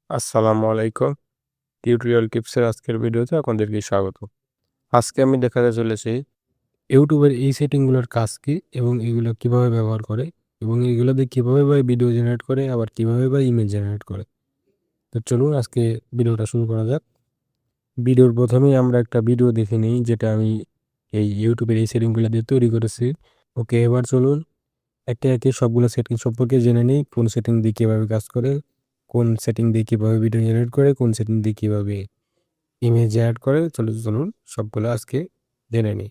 আসসালামু আলাইকুম। টিউটোরিয়াল টিপসের আজকের ভিডিওতে আপনাদেরকে স্বাগত। আজকে আমি দেখাতে চলেছি ইউটিউবের এই সেটিংগুলোর কাজ কি এবং এগুলো কিভাবে ব্যবহার করে এবং এগুলো দিয়ে কিভাবে বা ভিডিও জেনারেট করে আবার কিভাবে বা ইমেজ জেনারেট করে। তো চলুন আজকে ভিডিওটা শুরু করা যাক। ভিডিওর প্রথমেই আমরা একটা ভিডিও দেখে নিই যেটা আমি এই ইউটিউবের এই সেটিংগুলো দিয়ে তৈরি করেছি। ওকে, এবার চলুন একে একে সবগুলো সেটিং সম্পর্কে জেনে নিই। কোন সেটিং দিয়ে কীভাবে কাজ করে, কোন সেটিং দিয়ে কীভাবে ভিডিও জেনারেট করে, কোন সেটিং দিয়ে কীভাবে ইমেজ অ্যাড করে। চলুন সবগুলো আজকে জেনে নিই।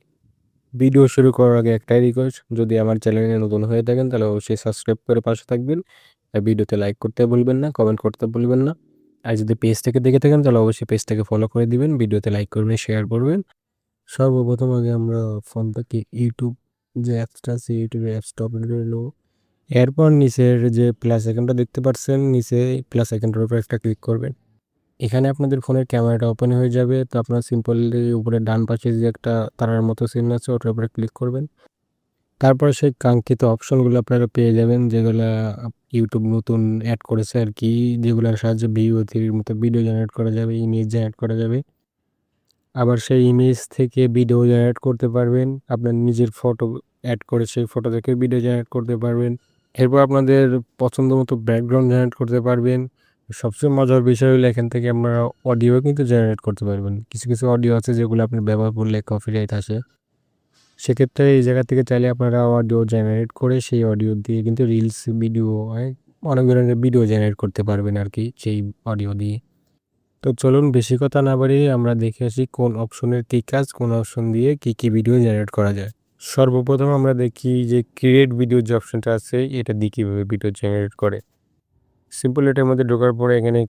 ভিডিও শুরু করার আগে একটাই রিকোয়েস্ট, যদি আমার চ্যানেলে নতুন হয়ে থাকেন তাহলে অবশ্যই সাবস্ক্রাইব করে পাশে থাকবেন। আর ভিডিওতে লাইক করতে ভুলবেন না, কমেন্ট করতে ভুলবেন না। আর যদি পেজ থেকে দেখে থাকেন তাহলে অবশ্যই পেজটাকে ফলো করে দিবেন, ভিডিওতে লাইক করবেন, শেয়ার করবেন। সর্বপ্রথম আগে আমরা ফোন থেকে ইউটিউব যে অ্যাপসটা আছে ইউটিউবের অ্যাপসটা ওপেন করে নেব। এরপর নিচের যে প্লাস আইকনটা দেখতে পাচ্ছেন, নিচে প্লাস আইকনটার উপর একটা ক্লিক করবেন। এখানে আপনাদের ফোনের ক্যামেরাটা ওপেন হয়ে যাবে। তো আপনার সিম্পলি উপরে ডান পাশে যে একটা তারার মতো চিহ্ন আছে ওটার উপরে ক্লিক করবেন। তারপরে সেই কাঙ্ক্ষিত অপশনগুলো আপনারা পেয়ে যাবেন যেগুলা ইউটিউব নতুন অ্যাড করেছে আর কি, যেগুলোর সাহায্যে ভিও3 মতো ভিডিও জেনারেট করা যাবে, ইমেজ জেনারেট করা যাবে। আবার সেই ইমেজ থেকে ভিডিও জেনারেট করতে পারবেন। আপনার নিজের ফটো অ্যাড করে সেই ফটো থেকে ভিডিও জেনারেট করতে পারবেন। এরপর আপনাদের পছন্দ মতো ব্যাকগ্রাউন্ড জেনারেট করতে পারবেন। সবচেয়ে মজার বিষয় হলো এখান থেকে আপনারা অডিও কিন্তু জেনারেট করতে পারবেন। কিছু অডিও আছে যেগুলো আপনি ব্যবহার করলে কপিরাইট আসে। সেক্ষেত্রে এই জায়গা থেকে চাইলে আপনারা অডিও জেনারেট করে সেই অডিও দিয়ে কিন্তু রিলস, ভিডিও, অনেক ধরনের ভিডিও জেনারেট করতে পারবেন আর কি সেই অডিও দিয়ে। তো চলুন বেশি কথা না বাড়িয়ে আমরা দেখে আসি কোন অপশনের কী কাজ, কোন অপশন দিয়ে কী ভিডিও জেনারেট করা যায়। সর্বপ্রথম আমরা দেখি যে ক্রিয়েট ভিডিও যে অপশনটা আছে এটা দিয়ে কীভাবে ভিডিও জেনারেট করে। সিম্পল এটার মধ্যে ঢোকার পরে এখানে